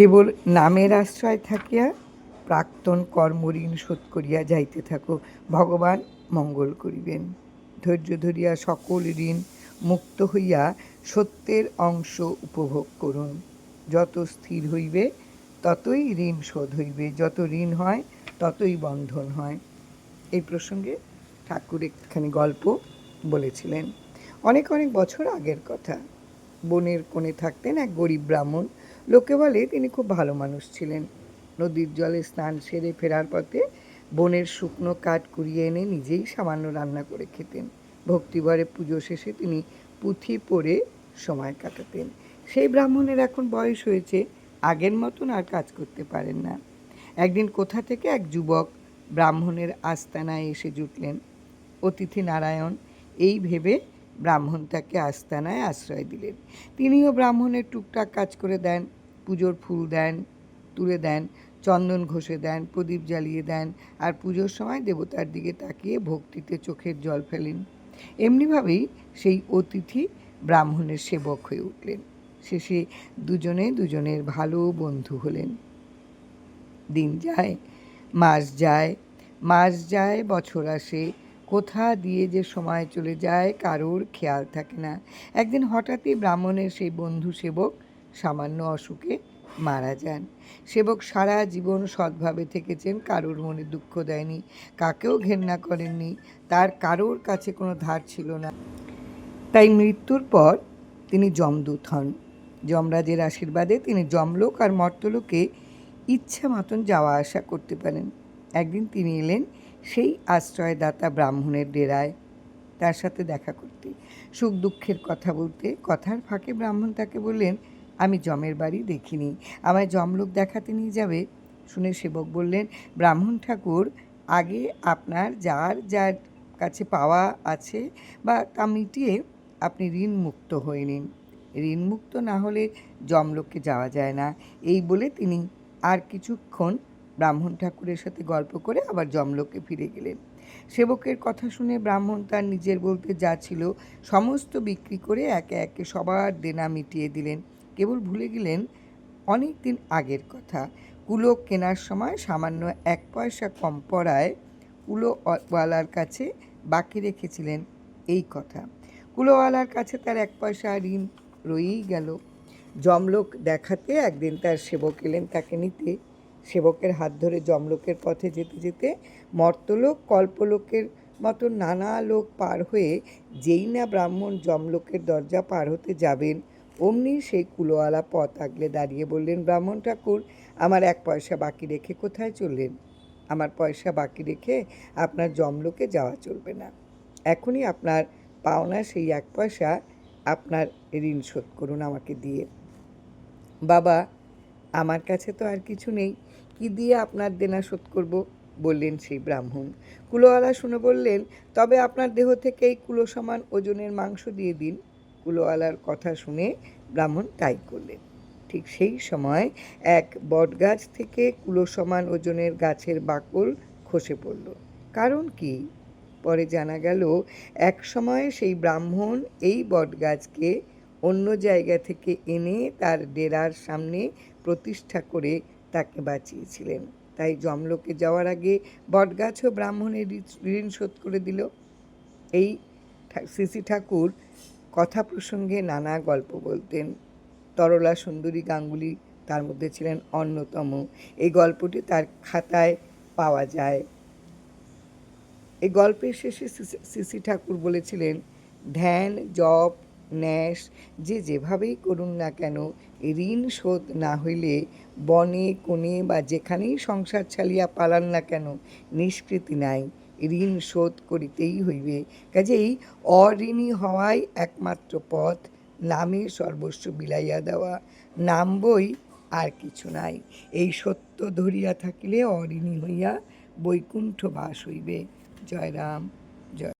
কেবল নামের আশ্রয় থাকিয়া প্রাক্তন কর্মঋণ শোধ করিয়া যাইতে থাকো, ভগবান মঙ্গল করিবেন। ধৈর্য ধরিয়া সকল ঋণ মুক্ত হইয়া সত্যের অংশ উপভোগ করুন। যত স্থির হইবে ততই ঋণ শোধ হইবে, যত ঋণ হয় ততই বন্ধন হয়। এই প্রসঙ্গে ঠাকুর একখানি গল্প বলেছিলেন। অনেক অনেক বছর আগের কথা। বনের কোণে থাকতেন এক গরিব ব্রাহ্মণ। লোকে বলে তিনি খুব ভালো মানুষ ছিলেন। নদীর জলে স্নান সেরে ফেরার পথে বনের শুকনো কাঠ কুড়িয়ে এনে নিজেই সামান্য রান্না করে খেতেন। ভক্তিভরে পুজো শেষে তিনি পুঁথি পড়ে সময় কাটাতেন। সেই ব্রাহ্মণের এখন বয়স হয়েছে, আগের মতন আর কাজ করতে পারেন না। একদিন কোথা থেকে এক যুবক ব্রাহ্মণের আস্তানায় এসে জুটলেন। অতিথি নারায়ণ এই ভেবে ব্রাহ্মণ তাকে আস্তানায় আশ্রয় দিলেন। তিনিও ব্রাহ্মণের টুকটাক কাজ করে দেন, পুজোর ফুল দেন, তুলে দেন, চন্দন ঘষে দেন, প্রদীপ জ্বালিয়ে দেন, আর পুজোর সময় দেবতার দিকে তাকিয়ে ভক্তিতে চোখের জল ফেলেন। এমনিভাবেই সেই অতিথি ব্রাহ্মণের সেবক হয়ে উঠলেন। শেষে দুজনে দুজনের ভালো বন্ধু হলেন। দিন যায়, মাস যায়, বছর আসে, কোথা দিয়ে যে সময় চলে যায় কারোর খেয়াল থাকে না। একদিন হঠাৎই ব্রাহ্মণের সেই বন্ধু সেবক সামান্য অসুখে মারা যান। সেবক সারা জীবন সৎভাবে থেকেছেন, কারোর মনে দুঃখ দেয়নি, কাকেও ঘেন্না করেননি, তার কারোর কাছে কোনো ধার ছিল না। তাই মৃত্যুর পর তিনি যমদূত হন। যমরাজের আশীর্বাদে তিনি যমলোক আর মর্তলোকে ইচ্ছা মতন যাওয়া আসা করতে পারেন। একদিন তিনি এলেন সেই আশ্রয়দাতা ব্রাহ্মণের ডেরায় তার সাথে দেখা করতে, সুখ দুঃখের কথা বলতে। কথার ফাঁকে ব্রাহ্মণ তাকে বললেন, আমি যমের বাড়ি দেখিনি, আমায় যমলোক দেখাতে নিয়ে যাবে? শুনে সেবক বললেন, ব্রাহ্মণ ঠাকুর, আগে আপনার যার যার কাছে পাওয়া আছে বা তা মিটিয়ে আপনি ঋণ মুক্ত হয়ে নিন। ঋণ মুক্ত না হলে যমলোকে যাওয়া যায় না। এই বলে তিনি আর কিছুক্ষণ ব্রাহ্মণ ঠাকুরের সাথে গল্প করে আবার যমলোকে ফিরে গেলেন। সেবকের কথা শুনে ব্রাহ্মণ তার নিজের বলতে যা ছিল সমস্ত বিক্রি করে একে একে সবার দেনা মিটিয়ে দিলেন। কেবল ভুলে গেলেন অনেক দিন আগের কথা। কুলো কেনার সময় সামান্য 1 পয়সা কম পড়ায় কুলোওয়ালার কাছে বাকি রেখেছিলেন এই কথা। কুলোওয়ালার কাছে তার 1 পয়সা ঋণ রয়েই গেল। যমলোক দেখাতে একদিন তার সেবক এলেন তাকে নিতে। সেবকের হাত ধরে যমলোকের পথে যেতে যেতে মর্তলোক কল্পলোকের মতো নানা লোক পার হয়ে যেই না ব্রাহ্মণ যমলোকের দরজা পার হতে যাবেন, অমনি সেই কুলোওয়ালা পথ আগলে দাঁড়িয়ে বললেন, ব্রাহ্মণ ঠাকুর, আমার 1 পয়সা বাকি রেখে কোথায় চললেন? আমার পয়সা বাকি রেখে আপনার যমলোকে যাওয়া চলবে না। এখনই আপনার পাওনা সেই 1 পয়সা আপনার ঋণ শোধ করুন আমাকে দিয়ে। বাবা, আমার কাছে তো আর কিছু নেই, কি দিয়ে আপনার দেনা শোধ করব? বললেন সেই ব্রাহ্মণ। কুলোওয়ালা শুনে বললেন, তবে আপনার দেহ থেকে এই কুলো সমান ওজনের মাংস দিয়ে দিন। কুলোওয়ালার কথা শুনে ব্রাহ্মণ তাই করলেন। ঠিক সেই সময় এক বটগাছ থেকে কুলো সমান ওজনের গাছের বাকল খসে পড়ল। কারণ কি? পরে জানা গেল, এক সময় সেই ব্রাহ্মণ এই বটগাছকে অন্য জায়গা থেকে এনে তার ডেরার সামনে প্রতিষ্ঠা করে তাকে বাঁচিয়েছিলেন। তাই যমলোকে যাওয়ার আগে বটগাছও ব্রাহ্মণের ঋণ শোধ করে দিল। এই শ্রী ঠাকুর কথা প্রসঙ্গে নানা গল্প বলতেন। তরলা সুন্দরী গাঙ্গুলি তার মধ্যে ছিলেন অন্যতম। এই গল্পটি তার খাতায় পাওয়া যায়। এই গল্পের শেষে শ্রী ঠাকুর বলেছিলেন, ধ্যান, জপ, ন্যাস যে যেভাবেই করুন না কেন, ঋণ শোধ না হইলে বনে কোণে বা যেখানেই সংসার ছাড়িয়া পালান না কেন, নিষ্কৃতি নাই, ঋণ শোধ করিতেই হইবে। কাজেই অঋণী হওয়াই একমাত্র পথ, নামে সর্বস্ব বিলাইয়া দেওয়া, নাম বই আর কিছু নাই। এই সত্য ধরিয়া থাকিলে অঋণী হইয়া বৈকুণ্ঠ বাস হইবে। জয় রাম, জয়।